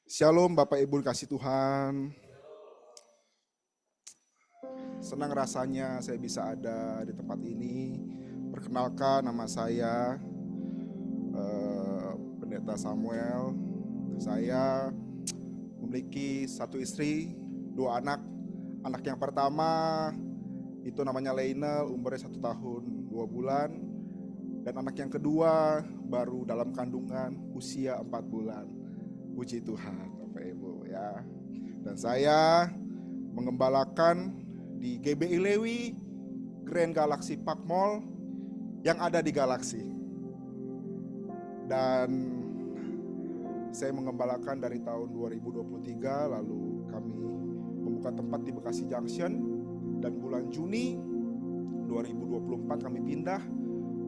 Shalom Bapak Ibu kasih Tuhan. Senang rasanya saya bisa ada di tempat ini. Perkenalkan, nama saya Pendeta Samuel. Saya memiliki satu istri, dua anak. Anak yang pertama itu namanya Leinel, umurnya 1 tahun 2 bulan. Dan anak yang kedua baru dalam kandungan, usia 4 bulan. Puji Tuhan Bapak Ibu ya. Dan saya mengembalakan di GBI Lewi Grand Galaxy Park Mall yang ada di Galaxy. Dan saya mengembalakan dari tahun 2023, lalu kami membuka tempat di Bekasi Junction, dan bulan Juni 2024 kami pindah,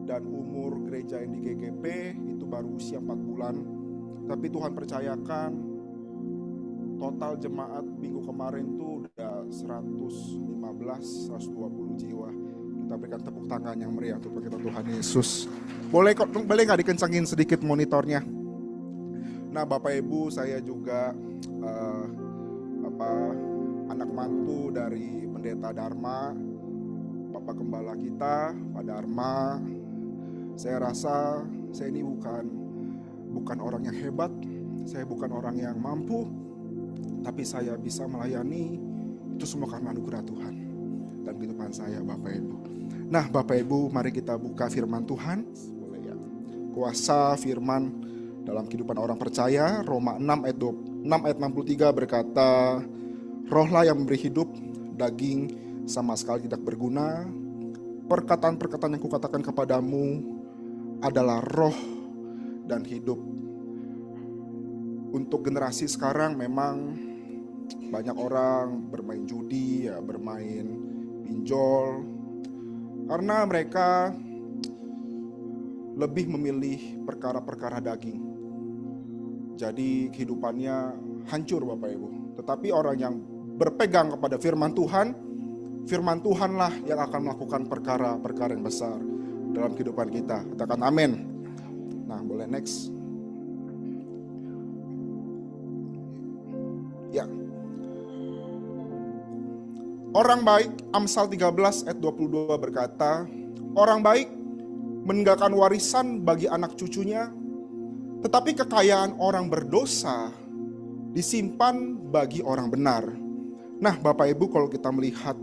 dan umur gereja yang di GGP itu baru usia 4 bulan. Tapi Tuhan percayakan total jemaat minggu kemarin tuh udah 120 jiwa. Kita berikan tepuk tangan yang meriah untuk kita Tuhan Yesus. Boleh nggak dikencangin sedikit monitornya? Nah Bapak Ibu, saya juga anak mantu dari Pendeta Dharma, Bapak Gembala kita, Pak Dharma. Saya rasa saya ini bukan orang yang hebat, saya bukan orang yang mampu, tapi saya bisa melayani itu semua karena anugerah Tuhan dan kehidupan saya Bapak Ibu. Nah Bapak Ibu, mari kita buka firman Tuhan. Boleh ya. Kuasa firman dalam kehidupan orang percaya, Roma 6 ayat 63 berkata, rohlah yang memberi hidup, daging sama sekali tidak berguna. Perkataan-perkataan yang kukatakan kepadamu adalah roh dan hidup. Untuk generasi sekarang memang banyak orang bermain judi, ya, bermain pinjol, karena mereka lebih memilih perkara-perkara daging. Jadi kehidupannya hancur Bapak Ibu. Tetapi orang yang berpegang kepada firman Tuhanlah yang akan melakukan perkara-perkara yang besar dalam kehidupan kita. Katakan amin. Nah, boleh next. Ya. Orang baik, Amsal 13 ayat 22 berkata, orang baik meninggalkan warisan bagi anak cucunya, tetapi kekayaan orang berdosa disimpan bagi orang benar. Nah, Bapak Ibu, kalau kita melihat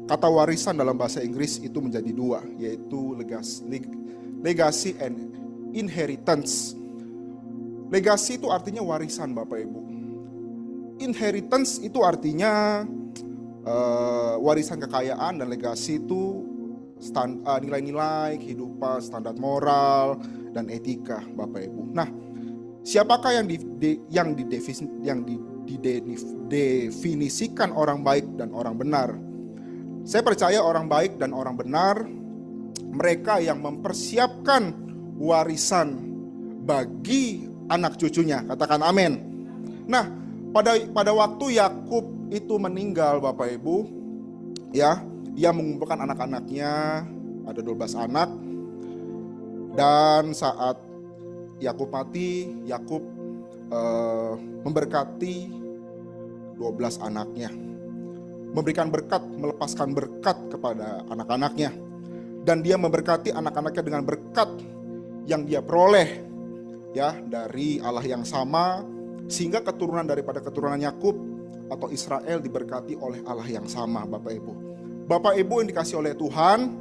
kata warisan dalam bahasa Inggris itu menjadi dua, yaitu legacy and inheritance. Legacy itu artinya warisan Bapak Ibu. Inheritance itu artinya warisan kekayaan, dan legacy itu nilai-nilai kehidupan, standar moral dan etika Bapak Ibu. Nah, siapakah yang didefinisikan orang baik dan orang benar? Saya percaya orang baik dan orang benar mereka yang mempersiapkan warisan bagi anak cucunya. Katakan amin. Nah, pada waktu Yakub itu meninggal Bapak Ibu, ya, ia mengumpulkan anak-anaknya, ada 12 anak. Dan saat Yakub mati, Yakub memberkati 12 anaknya. Memberikan berkat, melepaskan berkat kepada anak-anaknya. Dan dia memberkati anak-anaknya dengan berkat yang dia peroleh, ya, dari Allah yang sama, sehingga keturunan daripada keturunan Yakub atau Israel diberkati oleh Allah yang sama Bapak Ibu. Bapak Ibu yang dikasih oleh Tuhan,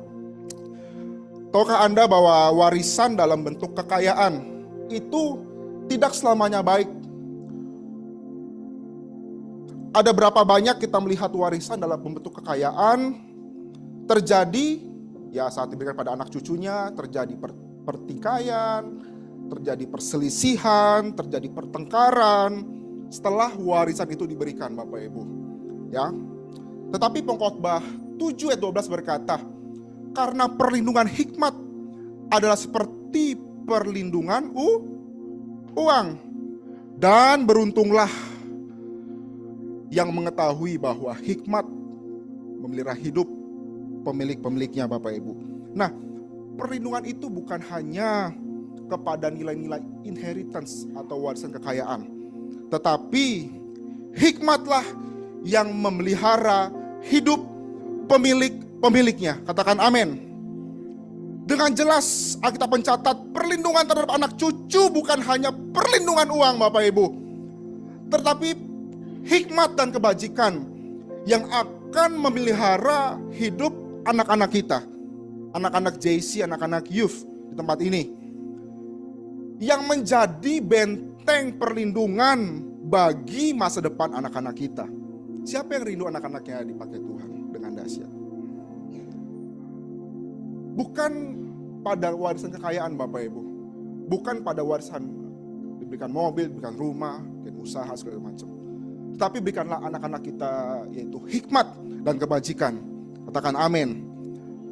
tahukah Anda bahwa warisan dalam bentuk kekayaan itu tidak selamanya baik? Ada berapa banyak kita melihat warisan dalam bentuk kekayaan terjadi, ya, saat diberikan pada anak cucunya, terjadi pertikaian, terjadi perselisihan, terjadi pertengkaran setelah warisan itu diberikan Bapak Ibu, ya. Tetapi Pengkhotbah 7 ayat 12 berkata, karena perlindungan hikmat adalah seperti perlindungan uang, dan beruntunglah yang mengetahui bahwa hikmat memelihara hidup pemilik-pemiliknya Bapak Ibu. Nah, perlindungan itu bukan hanya kepada nilai-nilai inheritance atau warisan kekayaan, tetapi hikmatlah yang memelihara hidup pemiliknya. Katakan amin. Dengan jelas Alkitab mencatat perlindungan terhadap anak cucu bukan hanya perlindungan uang Bapak Ibu, tetapi hikmat dan kebajikan yang akan memelihara hidup anak-anak kita, anak-anak JC, anak-anak youth di tempat ini, yang menjadi benteng perlindungan bagi masa depan anak-anak kita. Siapa yang rindu anak-anaknya dipakai Tuhan dengan dahsyat? Bukan pada warisan kekayaan Bapak Ibu, bukan pada warisan diberikan mobil, diberikan rumah, diberikan usaha segala macam. Tetapi berikanlah anak-anak kita yaitu hikmat dan kebajikan. Katakan amin.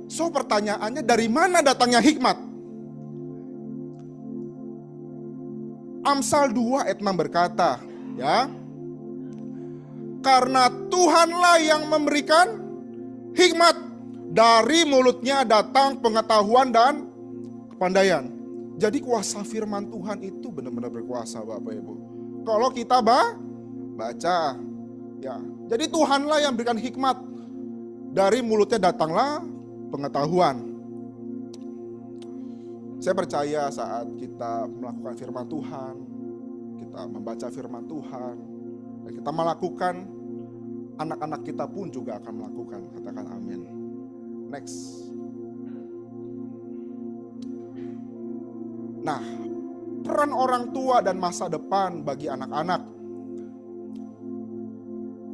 So pertanyaannya, dari mana datangnya hikmat? Amsal 2 ayat 6 berkata, ya, karena Tuhanlah yang memberikan hikmat, dari mulutnya datang pengetahuan dan kepandaian. Jadi kuasa firman Tuhan itu benar-benar berkuasa Bapak Ibu. Kalau kita baca, ya. Jadi Tuhanlah yang berikan hikmat, dari mulutnya datanglah pengetahuan. Saya percaya saat kita melakukan firman Tuhan, kita membaca firman Tuhan, dan kita melakukan, anak-anak kita pun juga akan melakukan. Katakan amin. Next. Nah, peran orang tua dan masa depan bagi anak-anak.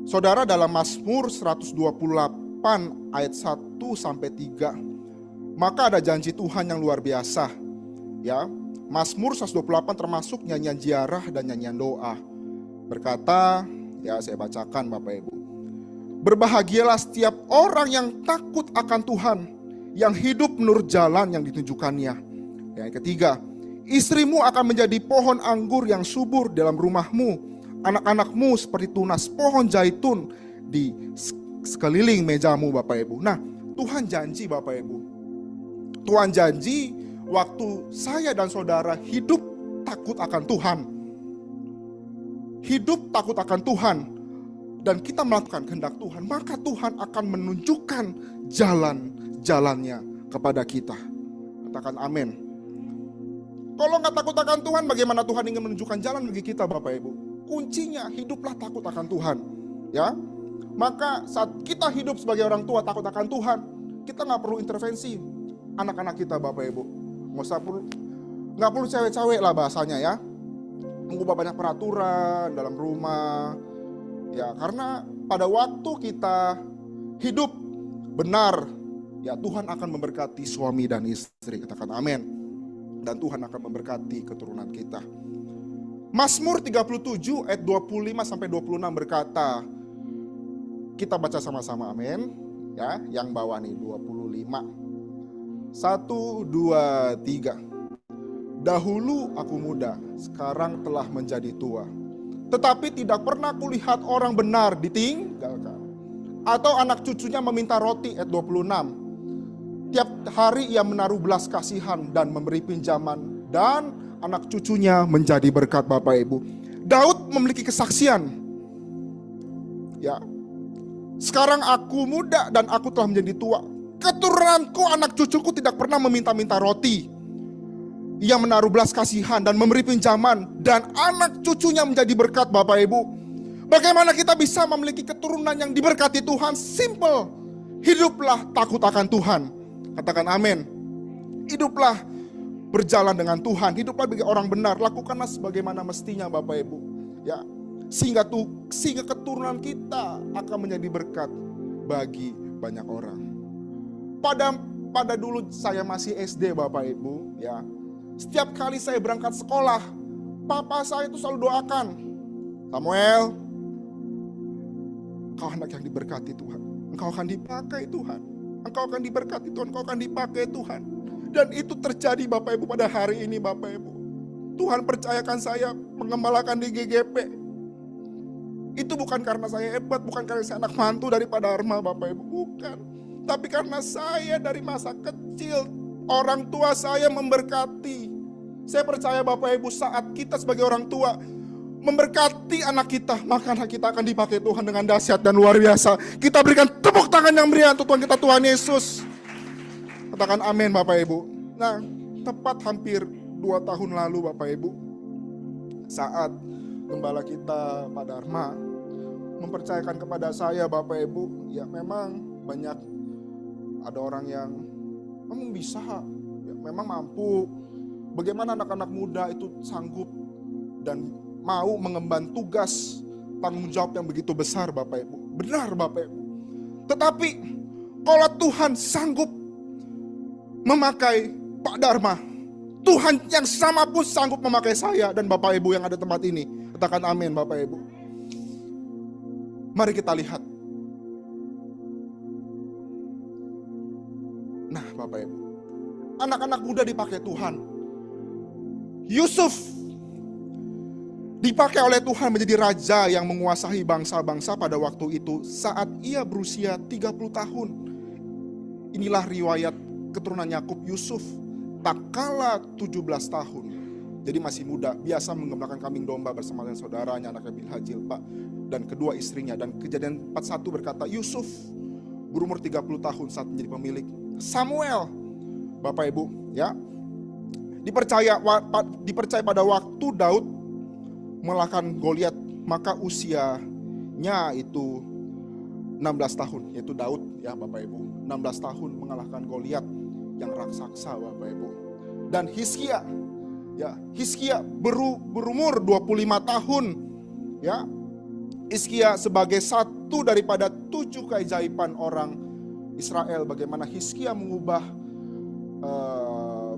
Saudara, dalam Mazmur 128 ayat 1 sampai 3, maka ada janji Tuhan yang luar biasa. Ya, Mazmur 128 termasuk nyanyian ziarah dan nyanyian doa. Berkata, ya saya bacakan Bapak Ibu. Berbahagialah setiap orang yang takut akan Tuhan, yang hidup menurut jalan yang ditunjukkannya. Yang ketiga, istrimu akan menjadi pohon anggur yang subur dalam rumahmu, anak-anakmu seperti tunas pohon zaitun di sekeliling mejamu Bapak Ibu. Nah, Tuhan janji Bapak Ibu, Tuhan janji waktu saya dan saudara hidup takut akan Tuhan, hidup takut akan Tuhan, dan kita melakukan kehendak Tuhan, maka Tuhan akan menunjukkan jalan-jalannya kepada kita. Katakan amin. Kalau nggak takut akan Tuhan, bagaimana Tuhan ingin menunjukkan jalan bagi kita Bapak Ibu? Kuncinya hiduplah takut akan Tuhan. Ya, maka saat kita hidup sebagai orang tua takut akan Tuhan, kita nggak perlu intervensi anak-anak kita Bapak Ibu. Nggak perlu cewek-cewek lah bahasanya ya. Mengubah banyak peraturan dalam rumah. Ya, karena pada waktu kita hidup benar, ya Tuhan akan memberkati suami dan istri. Katakan amin. Dan Tuhan akan memberkati keturunan kita. Mazmur 37 ayat 25 sampai 26 berkata, kita baca sama-sama amin. Ya, yang bawah nih 25. 1, 2, 3. Dahulu aku muda, sekarang telah menjadi tua. Tetapi tidak pernah kulihat orang benar ditinggalkan, atau anak cucunya meminta roti. Ayat 26. Tiap hari ia menaruh belas kasihan dan memberi pinjaman, dan anak cucunya menjadi berkat Bapak Ibu. Daud memiliki kesaksian. Ya, sekarang aku muda dan aku telah menjadi tua. Keturunanku, anak cucuku tidak pernah meminta-minta roti. Ia menaruh belas kasihan dan memberi pinjaman, dan anak cucunya menjadi berkat Bapak Ibu. Bagaimana kita bisa memiliki keturunan yang diberkati Tuhan? Simple. Hiduplah takut akan Tuhan. Katakan amin. Hiduplah berjalan dengan Tuhan. Hiduplah bagi orang benar. Lakukanlah sebagaimana mestinya Bapak Ibu. Ya, sehingga keturunan kita akan menjadi berkat bagi banyak orang. Pada dulu saya masih SD Bapak Ibu, ya. Setiap kali saya berangkat sekolah, papa saya itu selalu doakan, Samuel, engkau anak yang diberkati Tuhan, engkau akan dipakai Tuhan, engkau akan diberkati Tuhan, engkau akan dipakai Tuhan. Dan itu terjadi Bapak Ibu pada hari ini Bapak Ibu. Tuhan percayakan saya mengembalakan di GGP. Itu bukan karena saya hebat, bukan karena saya anak mantu daripada Arma Bapak Ibu, bukan. Tapi karena saya dari masa kecil, orang tua saya memberkati. Saya percaya Bapak Ibu, saat kita sebagai orang tua memberkati anak kita, maka anak kita akan dipakai Tuhan dengan dahsyat dan luar biasa. Kita berikan tepuk tangan yang meriah untuk Tuhan kita, Tuhan Yesus. Katakan amin Bapak Ibu. Nah, tepat hampir 2 tahun lalu Bapak Ibu, saat gembala kita Pak Dharma mempercayakan kepada saya Bapak Ibu, ya memang banyak ada orang yang memang bisa, ya, memang mampu. Bagaimana anak-anak muda itu sanggup dan mau mengemban tugas tanggung jawab yang begitu besar Bapak Ibu. Benar Bapak Ibu. Tetapi kalau Tuhan sanggup memakai Pak Dharma, Tuhan yang sama pun sanggup memakai saya dan Bapak Ibu yang ada tempat ini. Katakan amin Bapak Ibu. Mari kita lihat. Nah Bapak Ibu, anak-anak muda dipakai Tuhan. Yusuf dipakai oleh Tuhan menjadi raja yang menguasai bangsa-bangsa pada waktu itu saat ia berusia 30 tahun. Inilah riwayat keturunan Yakub Yusuf, tak kala 17 tahun. Jadi masih muda, biasa mengembalakan kambing domba bersama dengan saudaranya, anaknya Bilha Jilpa, dan kedua istrinya. Dan Kejadian 41 berkata, Yusuf berumur 30 tahun saat menjadi pemilik. Samuel, Bapak Ibu, ya, dipercaya pada waktu Daud mengalahkan Goliat, maka usianya itu 16 tahun, yaitu Daud, ya Bapak Ibu, 16 tahun mengalahkan Goliat yang raksasa Bapak Ibu. Dan Hizkia, ya, Hizkia berumur 25 tahun, ya. Hizkia sebagai satu daripada 7 keajaiban orang Israel, bagaimana Hizkia mengubah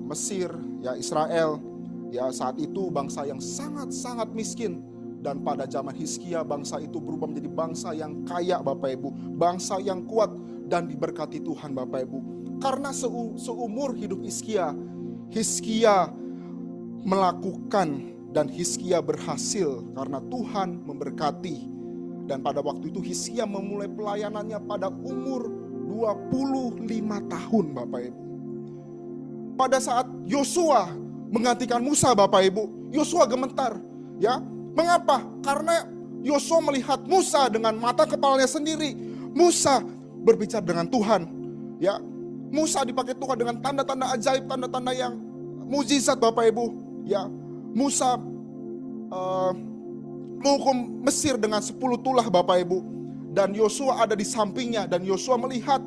Mesir, ya Israel, ya saat itu bangsa yang sangat-sangat miskin, dan pada zaman Hizkia bangsa itu berubah menjadi bangsa yang kaya Bapak Ibu, bangsa yang kuat dan diberkati Tuhan Bapak Ibu. Karena seumur hidup Hizkia melakukan dan Hizkia berhasil karena Tuhan memberkati. Dan pada waktu itu Hizkia memulai pelayanannya pada umur 25 tahun Bapak Ibu. Pada saat Yosua menggantikan Musa Bapak Ibu, Yosua gemetar, ya. Mengapa? Karena Yosua melihat Musa dengan mata kepalanya sendiri. Musa berbicara dengan Tuhan, ya. Musa dipakai Tuhan dengan tanda-tanda ajaib, tanda-tanda yang mujizat Bapak Ibu, ya. Musa menghukum Mesir dengan 10 tulah Bapak Ibu, dan Yosua ada di sampingnya, dan Yosua melihat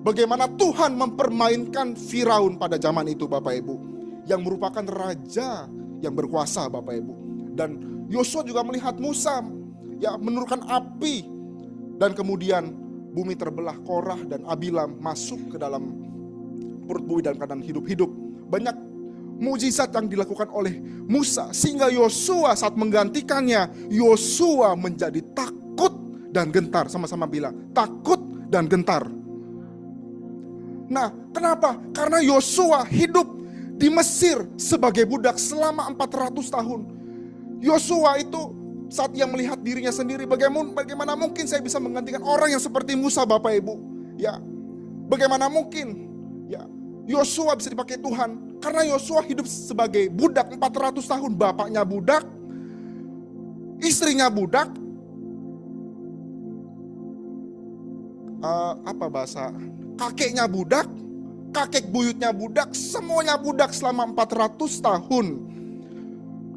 bagaimana Tuhan mempermainkan Firaun pada zaman itu Bapak Ibu, yang merupakan raja yang berkuasa Bapak Ibu. Dan Yosua juga melihat Musa, ya, menurunkan api, dan kemudian bumi terbelah, Korah dan Abilam masuk ke dalam perut bumi dalam keadaan hidup-hidup. Banyak mujizat yang dilakukan oleh Musa sehingga Yosua saat menggantikannya, Yosua menjadi takut dan gentar. Sama-sama bilang takut dan gentar. Nah, kenapa? Karena Yosua hidup di Mesir sebagai budak selama 400 tahun. Yosua itu saat ia melihat dirinya sendiri, bagaimana mungkin saya bisa menggantikan orang yang seperti Musa Bapak Ibu, ya. Bagaimana mungkin, ya, Yosua bisa dipakai Tuhan karena Yosua hidup sebagai budak 400 tahun. Bapaknya budak, istrinya budak, kakeknya budak, kakek buyutnya budak, semuanya budak selama 400 tahun.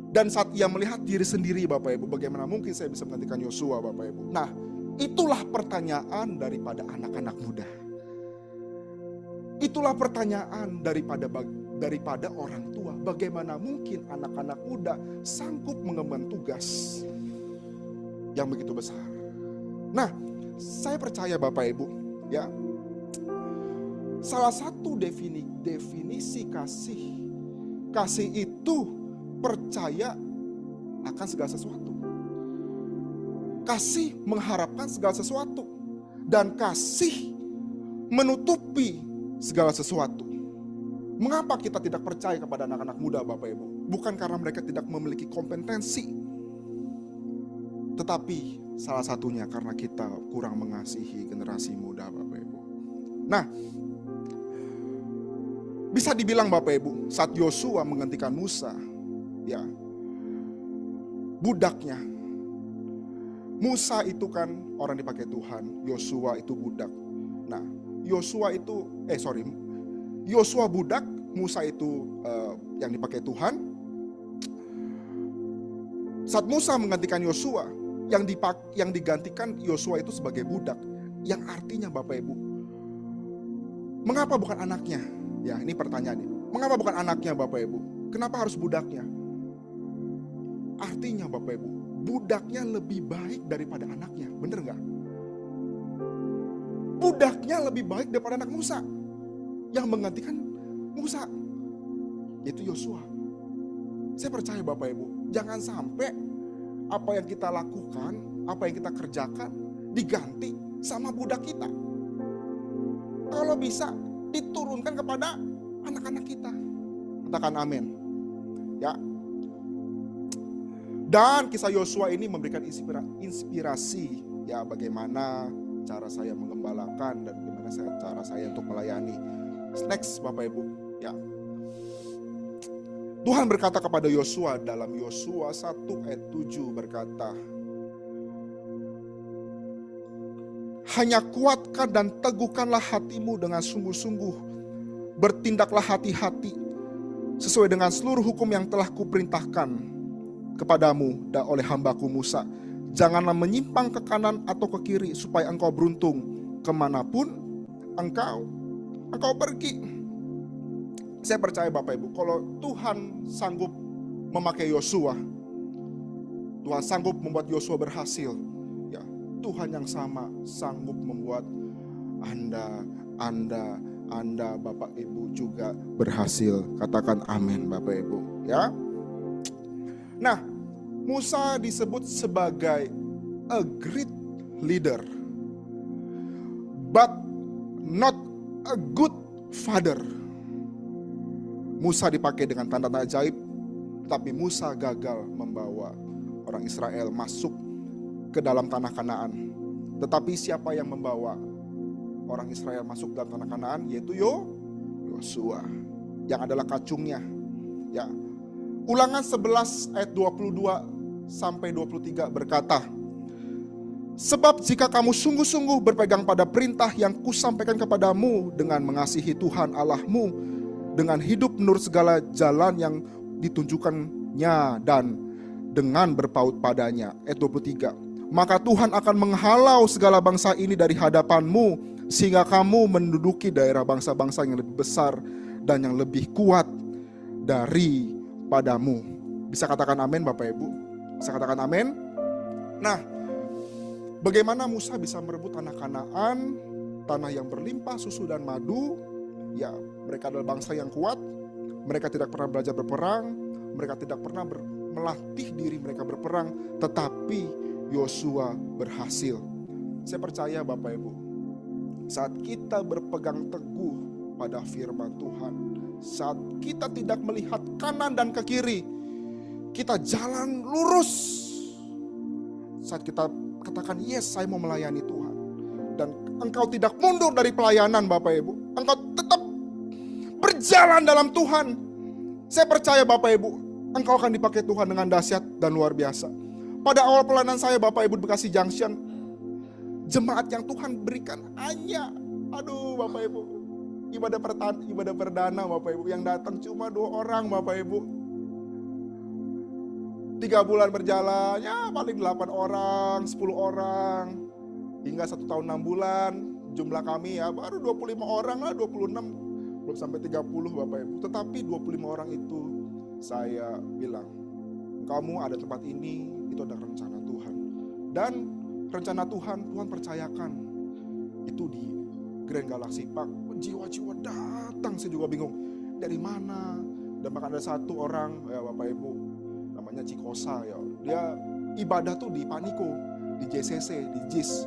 Dan saat ia melihat diri sendiri Bapak Ibu, bagaimana mungkin saya bisa menggantikan Yosua Bapak Ibu. Nah, itulah pertanyaan daripada anak-anak muda. Itulah pertanyaan daripada orang tua. Bagaimana mungkin anak-anak muda sanggup mengemban tugas yang begitu besar. Nah, saya percaya Bapak Ibu, ya, salah satu definisi kasih itu percaya akan segala sesuatu. Kasih mengharapkan segala sesuatu, dan kasih menutupi segala sesuatu. Mengapa kita tidak percaya kepada anak-anak muda Bapak Ibu? Bukan karena mereka tidak memiliki kompetensi, tetapi salah satunya karena kita kurang mengasihi generasi muda Bapak Ibu. Nah, bisa dibilang Bapak Ibu, saat Yosua menggantikan Musa, ya, budaknya. Musa itu kan orang dipakai Tuhan, Yosua itu budak. Nah, Yosua budak, Musa itu yang dipakai Tuhan. Saat Musa menggantikan Yosua, yang digantikan Yosua itu sebagai budak. Yang artinya Bapak Ibu, mengapa bukan anaknya? Ya, ini pertanyaannya. Mengapa bukan anaknya Bapak Ibu? Kenapa harus budaknya? Artinya Bapak Ibu, budaknya lebih baik daripada anaknya, bener gak? Budaknya lebih baik daripada anak Musa. Yang menggantikan Musa, yaitu Yosua. Saya percaya Bapak Ibu, jangan sampai apa yang kita lakukan, apa yang kita kerjakan, diganti sama budak kita. Kalau bisa, diturunkan kepada anak-anak kita. Katakan amin. Ya. Dan kisah Yosua ini memberikan inspirasi ya, bagaimana cara saya mengembalakan dan bagaimana cara saya untuk melayani. Next Bapak Ibu, ya. Tuhan berkata kepada Yosua dalam Yosua 1 ayat 7 berkata, hanya kuatkan dan teguhkanlah hatimu dengan sungguh-sungguh, bertindaklah hati-hati sesuai dengan seluruh hukum yang telah kuperintahkan kepadamu dan oleh hambaku Musa. Janganlah menyimpang ke kanan atau ke kiri supaya engkau beruntung kemanapun engkau pergi. Saya percaya Bapak Ibu, kalau Tuhan sanggup memakai Yosua, Tuhan sanggup membuat Yosua berhasil, ya Tuhan yang sama sanggup membuat Anda Bapak Ibu juga berhasil. Katakan amin Bapak Ibu, ya. Nah, Musa disebut sebagai a great leader, but not a good father. Musa dipakai dengan tanda-tanda ajaib, tapi Musa gagal membawa orang Israel masuk ke dalam tanah Kanaan. Tetapi siapa yang membawa orang Israel masuk dalam tanah Kanaan? Yaitu Yosua, yang adalah kacungnya. Ya. Ulangan 11 ayat 22 sampai 23 berkata, sebab jika kamu sungguh-sungguh berpegang pada perintah yang kusampaikan kepadamu dengan mengasihi Tuhan Allahmu, dengan hidup menurut segala jalan yang ditunjukkannya dan dengan berpaut padanya. Ayat 23, maka Tuhan akan menghalau segala bangsa ini dari hadapanmu, sehingga kamu menduduki daerah bangsa-bangsa yang lebih besar dan yang lebih kuat daripadamu. Bisa katakan amin Bapak Ibu? Bisa katakan amin? Nah, bagaimana Musa bisa merebut tanah Kanaan, tanah yang berlimpah susu dan madu? Ya, mereka adalah bangsa yang kuat. Mereka tidak pernah belajar berperang. Mereka tidak pernah melatih diri mereka berperang. Tetapi Yosua berhasil. Saya percaya Bapak Ibu, saat kita berpegang teguh pada firman Tuhan, saat kita tidak melihat kanan dan ke kiri, kita jalan lurus. Saat kita katakan yes, saya mau melayani Tuhan, dan engkau tidak mundur dari pelayanan Bapak Ibu, engkau tetap berjalan dalam Tuhan, saya percaya Bapak Ibu, engkau akan dipakai Tuhan dengan dahsyat dan luar biasa. Pada awal pelayanan saya Bapak Ibu di Bekasi Junction, jemaat yang Tuhan berikan hanya, Bapak Ibu, ibadah perdana Bapak Ibu, yang datang cuma 2 orang Bapak Ibu. 3 bulan berjalan, ya paling 8 orang, 10 orang. Hingga 1 tahun 6 bulan, jumlah kami ya baru 25 orang lah, 26. Belum sampai 30 Bapak Ibu. Tetapi 25 orang itu saya bilang, kamu ada tempat ini, itu ada rencana Tuhan. Dan rencana Tuhan percayakan. Itu di Grand Galaxy Park. Jiwa-jiwa datang, saya juga bingung. Dari mana? Dan bahkan ada 1 orang ya Bapak Ibu, namanya Cikosa ya. Dia ibadah tuh di Paniko, di JCC, di JIS.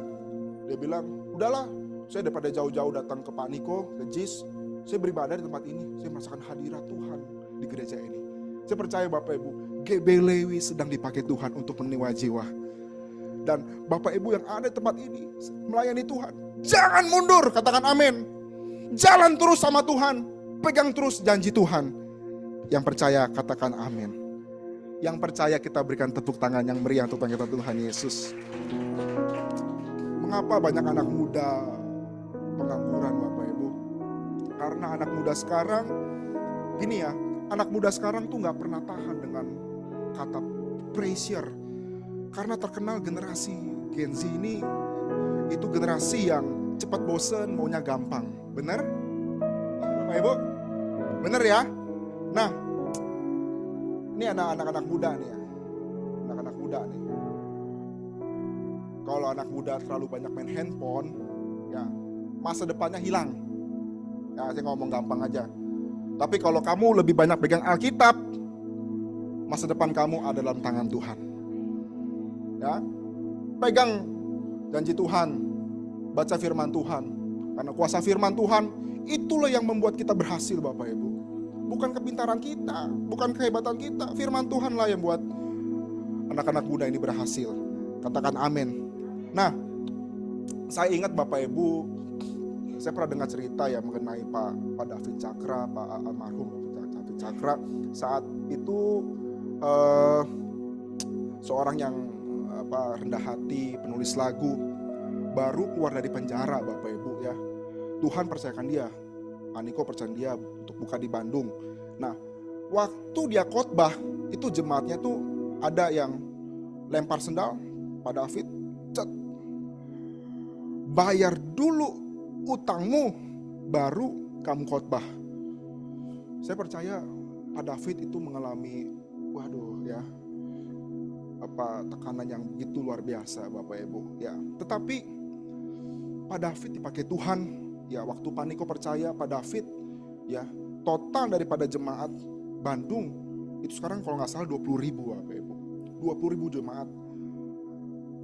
Dia bilang, udahlah, saya daripada jauh-jauh datang ke Paniko, ke JIS, saya beribadah di tempat ini. Saya merasakan hadirat Tuhan di gereja ini. Saya percaya Bapak Ibu, GB Lewi sedang dipakai Tuhan untuk meniwa jiwa. Dan Bapak Ibu yang ada di tempat ini melayani Tuhan, jangan mundur, katakan amin. Jalan terus sama Tuhan, pegang terus janji Tuhan. Yang percaya katakan amin. Yang percaya kita berikan tepuk tangan yang meriah untuk kita Tuhan Yesus. Mengapa banyak anak muda pengangguran Bapak Ibu? Karena anak muda sekarang, gini ya, anak muda sekarang tuh gak pernah tahan dengan kata pressure. Karena terkenal generasi Gen Z ini, itu generasi yang cepat bosen, maunya gampang. Bener? Bapak Ibu? Bener ya? Nah, ini anak-anak muda nih ya. Anak-anak muda nih. Kalau anak muda terlalu banyak main handphone, ya masa depannya hilang. Ya saya ngomong gampang aja. Tapi kalau kamu lebih banyak pegang Alkitab, masa depan kamu ada dalam tangan Tuhan. Ya, pegang janji Tuhan, baca firman Tuhan. Karena kuasa firman Tuhan, itulah yang membuat kita berhasil Bapak Ibu. Bukan kepintaran kita, bukan kehebatan kita. Firman Tuhanlah yang buat anak-anak muda ini berhasil. Katakan amin. Nah, saya ingat Bapak Ibu, saya pernah dengar cerita ya mengenai Pak David Cakra, Pak almarhum David Cakra. Saat itu seorang yang rendah hati, penulis lagu, baru keluar dari penjara Bapak Ibu ya. Tuhan percayakan dia, Niko percaya dia untuk buka di Bandung. Nah, waktu dia khotbah, itu jemaatnya tuh ada yang lempar sendal, Pak David, bayar dulu utangmu, baru kamu khotbah. Saya percaya Pak David itu mengalami, tekanan yang begitu luar biasa Bapak Ibu. Ya, tetapi Pak David dipakai Tuhan. Ya, waktu Pak Niko percaya Pak David, ya total daripada jemaat Bandung itu sekarang kalau nggak salah 20.000 Bapak Ibu. 20.000 jemaat.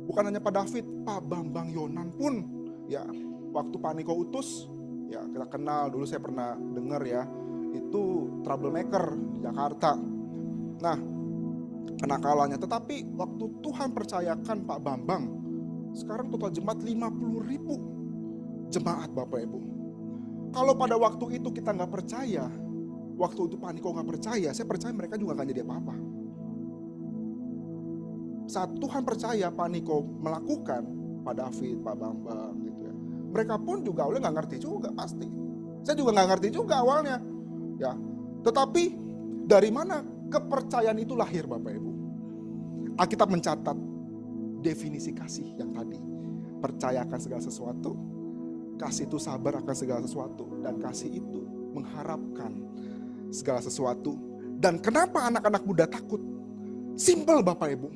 Bukan hanya Pak David, Pak Bambang Yonan pun, ya waktu Pak Niko utus, ya kita kenal dulu, saya pernah dengar ya, itu troublemaker di Jakarta. Nah, kenakalannya, tetapi waktu Tuhan percayakan Pak Bambang, sekarang total jemaat 50.000 jemaat Bapak Ibu. Kalau pada waktu itu kita nggak percaya, waktu itu Pak Niko nggak percaya, saya percaya mereka juga nggak jadi apa-apa. Saat Tuhan percaya Pak Niko melakukan, Pak David, Pak Bambang gitu ya, mereka pun juga awalnya nggak ngerti juga pasti. Saya juga nggak ngerti juga awalnya, ya. Tetapi dari mana kepercayaan itu lahir Bapak Ibu? Alkitab mencatat definisi kasih yang tadi, percayakan segala sesuatu. Kasih itu sabar akan segala sesuatu, dan kasih itu mengharapkan segala sesuatu. Dan kenapa anak-anak muda takut? Simpel Bapak Ibu.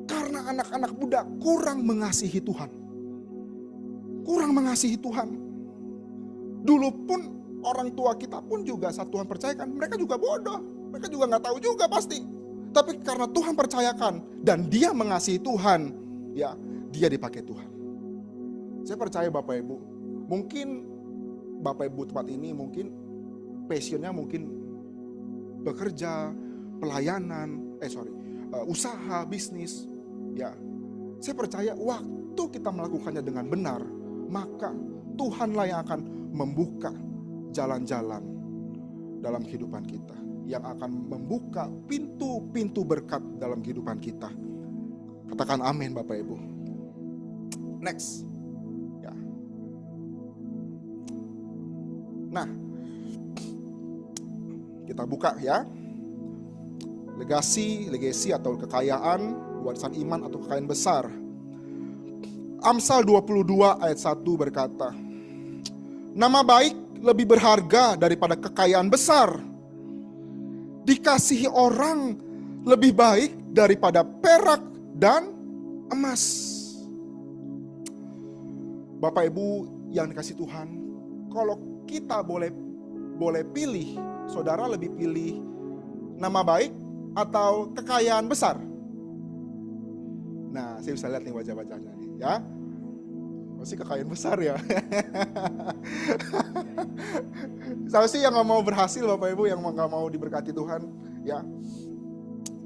Karena anak-anak muda kurang mengasihi Tuhan. Kurang mengasihi Tuhan. Dulu pun orang tua kita pun juga saat Tuhan percayakan, mereka juga bodoh. Mereka juga gak tahu juga pasti. Tapi karena Tuhan percayakan dan dia mengasihi Tuhan, ya dia dipakai Tuhan. Saya percaya Bapak Ibu, mungkin Bapak Ibu tempat ini mungkin passionnya mungkin bekerja, pelayanan, usaha, bisnis. Ya, saya percaya waktu kita melakukannya dengan benar, maka Tuhanlah yang akan membuka jalan-jalan dalam kehidupan kita, yang akan membuka pintu-pintu berkat dalam kehidupan kita. Katakan amin Bapak Ibu. Next. Nah, kita buka ya. Legasi atau kekayaan, warisan iman atau kekayaan besar. Amsal 22 ayat 1 berkata, nama baik lebih berharga daripada kekayaan besar. Dikasihi orang lebih baik daripada perak dan emas. Bapak Ibu yang dikasih Tuhan, kalau kita boleh pilih, saudara lebih pilih nama baik atau kekayaan besar? Nah, saya bisa lihat nih wajah-wajahnya nih, ya. Pasti kekayaan besar ya. Saya sih yang gak mau berhasil Bapak Ibu, yang gak mau diberkati Tuhan, ya.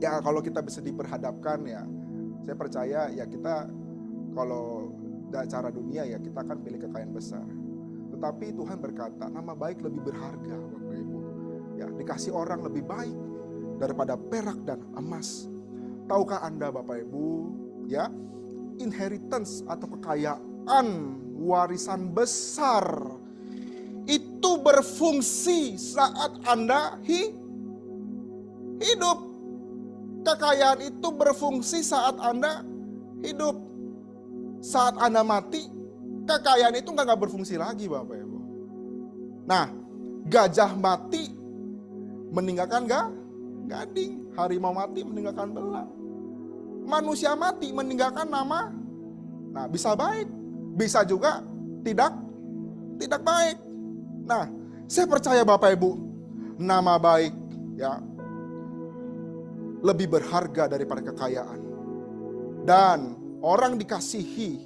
Ya kalau kita bisa diperhadapkan ya, saya percaya ya kita kalau cara dunia ya kita akan pilih kekayaan besar. Tetapi Tuhan berkata, nama baik lebih berharga Bapak Ibu. Ya, dikasih orang lebih baik daripada perak dan emas. Tahukah Anda Bapak Ibu, ya, inheritance atau kekayaan, warisan besar itu berfungsi saat Anda hidup. Kekayaan itu berfungsi saat Anda hidup. Saat Anda mati, kekayaan itu nggak berfungsi lagi Bapak Ibu. Nah, gajah mati meninggalkan gading, harimau mati meninggalkan belang, manusia mati meninggalkan nama. Nah, bisa baik, bisa juga tidak baik. Nah, saya percaya Bapak Ibu, nama baik ya lebih berharga daripada kekayaan. Dan orang dikasihi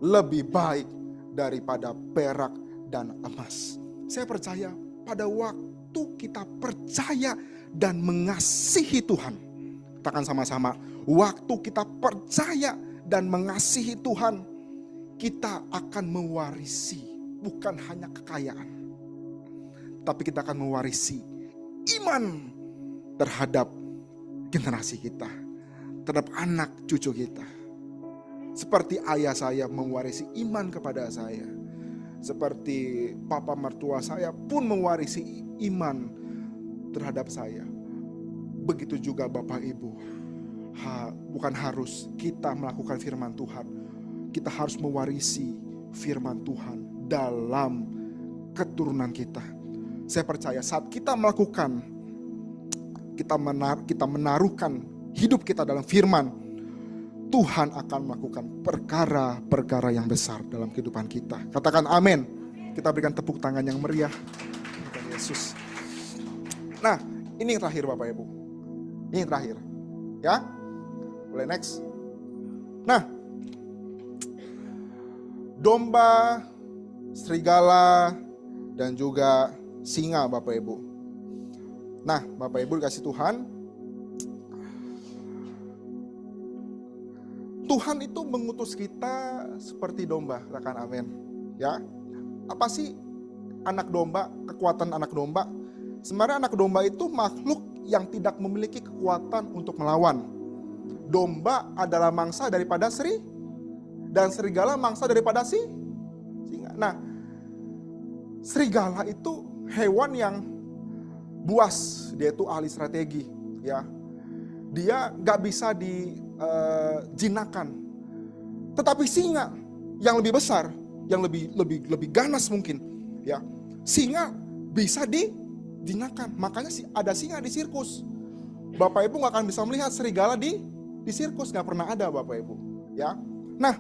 lebih baik daripada perak dan emas. Saya percaya pada waktu kita percaya dan mengasihi Tuhan. Katakan sama-sama, waktu kita percaya dan mengasihi Tuhan, kita akan mewarisi bukan hanya kekayaan, tapi kita akan mewarisi iman terhadap generasi kita, terhadap anak cucu kita. Seperti ayah saya mewarisi iman kepada saya, seperti papa mertua saya pun mewarisi iman terhadap saya. Begitu juga Bapak Ibu, bukan harus kita melakukan firman Tuhan, kita harus mewarisi firman Tuhan dalam keturunan kita. Saya percaya saat kita melakukan, kita menaruhkan hidup kita dalam firman, Tuhan akan melakukan perkara-perkara yang besar dalam kehidupan kita. Katakan amin. Kita berikan tepuk tangan yang meriah kepada Yesus. Nah, ini yang terakhir Bapak Ibu. Ini yang terakhir. Ya. Boleh next. Nah, domba, serigala, dan juga singa Bapak Ibu. Nah, Bapak Ibu dikasih Tuhan, Tuhan itu mengutus kita seperti domba, katakan amin. Ya, apa sih anak domba, kekuatan anak domba? Sebenarnya anak domba itu makhluk yang tidak memiliki kekuatan untuk melawan. Domba adalah mangsa daripada dan serigala mangsa daripada singa. Nah, serigala itu hewan yang buas, dia itu ahli strategi, ya. Dia nggak bisa dijinakan. Tetapi singa yang lebih besar, yang lebih ganas mungkin, ya. Singa bisa dijinakan. Makanya ada singa di sirkus. Bapak Ibu nggak akan bisa melihat serigala di sirkus, nggak pernah ada Bapak Ibu, ya. Nah,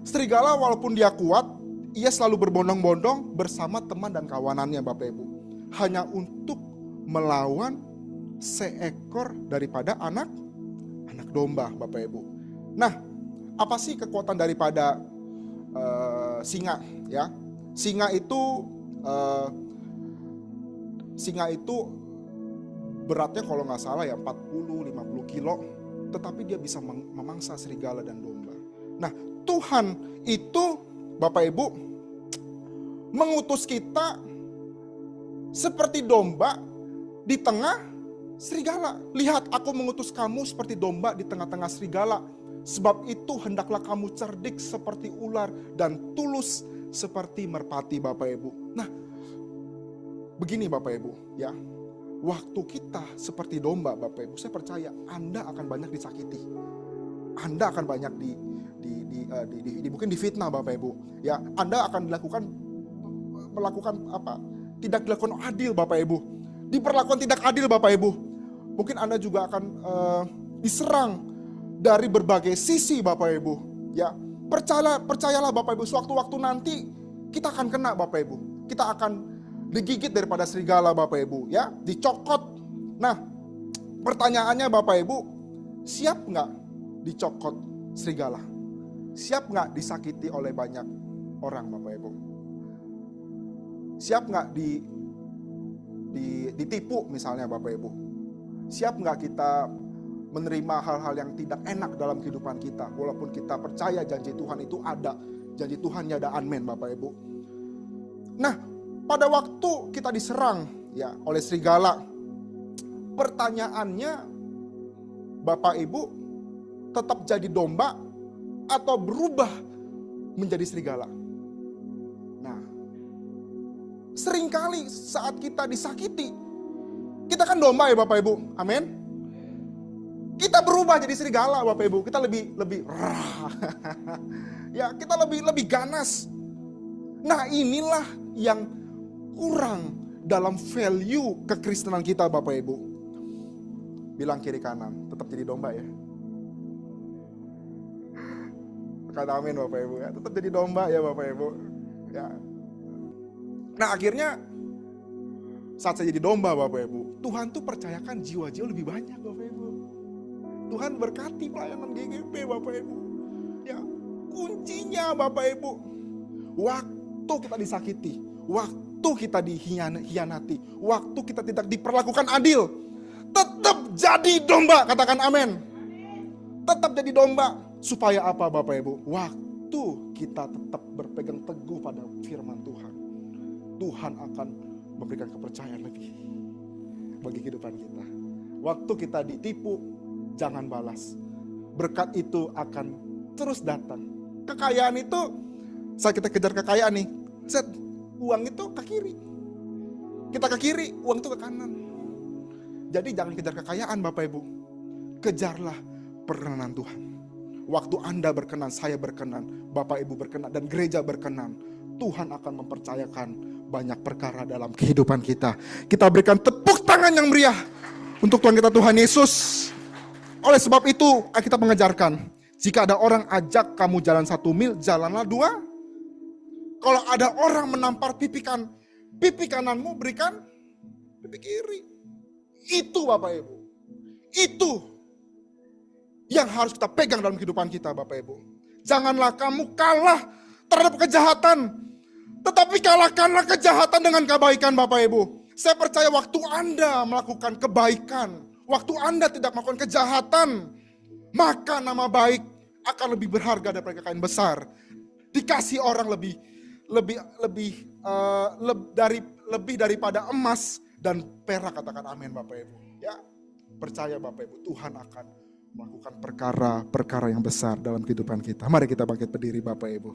serigala walaupun dia kuat, ia selalu berbondong-bondong bersama teman dan kawanannya Bapak Ibu, hanya untuk melawan seekor daripada anak domba Bapak Ibu. Nah, apa sih kekuatan daripada singa, ya? Singa itu beratnya kalau nggak salah ya 40-50 kilo, tetapi dia bisa memangsa serigala dan domba. Nah, Tuhan itu Bapak Ibu mengutus kita seperti domba di tengah serigala. Lihat, aku mengutus kamu seperti domba di tengah-tengah serigala. Sebab itu hendaklah kamu cerdik seperti ular dan tulus seperti merpati Bapak Ibu. Nah, begini Bapak Ibu, ya. Waktu kita seperti domba Bapak Ibu, saya percaya Anda akan banyak disakiti. Anda akan banyak mungkin difitnah Bapak Ibu, ya. Anda akan melakukan apa? Tidak dilakukan adil Bapak Ibu. Diperlakukan tidak adil Bapak Ibu. Mungkin Anda juga akan diserang dari berbagai sisi Bapak Ibu, ya. Percayalah Bapak Ibu, sewaktu-waktu nanti kita akan kena Bapak Ibu. Kita akan digigit daripada serigala Bapak Ibu, ya, dicokot. Nah, pertanyaannya Bapak Ibu, siap nggak dicokot serigala? Siap nggak disakiti oleh banyak orang Bapak Ibu? Siap nggak ditipu misalnya Bapak Ibu? Siap nggak kita menerima hal-hal yang tidak enak dalam kehidupan kita, walaupun kita percaya janji Tuhan itu ada, janji Tuhan ada, amin Bapak Ibu. Nah, pada waktu kita diserang ya oleh serigala, Pertanyaannya, Bapak Ibu tetap jadi domba atau berubah menjadi serigala? Nah, seringkali saat kita disakiti, kita kan domba ya Bapak Ibu, amin. Kita berubah jadi serigala Bapak Ibu, kita lebih ya, kita lebih ganas. Nah, inilah yang kurang dalam value kekristenan kita Bapak Ibu. Bilang kiri kanan, tetap jadi domba ya. Kata amin Bapak Ibu ya, tetap jadi domba ya Bapak Ibu ya. Nah, akhirnya saat saya jadi domba Bapak Ibu, Tuhan tuh percayakan jiwa-jiwa lebih banyak Bapak Ibu. Tuhan berkati pelayanan GGP Bapak Ibu ya. Kuncinya Bapak Ibu, waktu kita disakiti, waktu kita dikhianati, waktu kita tidak diperlakukan adil, tetap jadi domba, katakan amin. Tetap jadi domba. Supaya apa Bapak Ibu? Waktu kita tetap berpegang teguh pada firman Tuhan, Tuhan akan memberikan kepercayaan lebih bagi kehidupan kita. Waktu kita ditipu, jangan balas. Berkat itu akan terus datang. Kekayaan itu, saat kita kejar kekayaan nih, uang itu ke kiri. Kita ke kiri, uang itu ke kanan. Jadi jangan kejar kekayaan Bapak Ibu. Kejarlah perkenanan Tuhan. Waktu Anda berkenan, saya berkenan, Bapak Ibu berkenan, dan gereja berkenan, Tuhan akan mempercayakan banyak perkara dalam kehidupan kita. Kita berikan tepuk tangan yang meriah untuk Tuhan kita, Tuhan Yesus. Oleh sebab itu, kita mengajarkan, jika ada orang ajak kamu jalan 1 mil, jalanlah 2. Kalau ada orang menampar pipi kananmu, berikan pipi kiri. Itu Bapak Ibu, itu yang harus kita pegang dalam kehidupan kita Bapak Ibu. Janganlah kamu kalah terhadap kejahatan, tetapi kalahkanlah kejahatan dengan kebaikan Bapak Ibu. Saya percaya waktu Anda melakukan kebaikan, waktu Anda tidak melakukan kejahatan, maka nama baik akan lebih berharga daripada kekayaan besar. Dikasih orang lebih daripada emas dan perak, katakan amin Bapak Ibu. Ya, percaya Bapak Ibu, Tuhan akan melakukan perkara-perkara yang besar dalam kehidupan kita. Mari kita bangkit berdiri Bapak Ibu.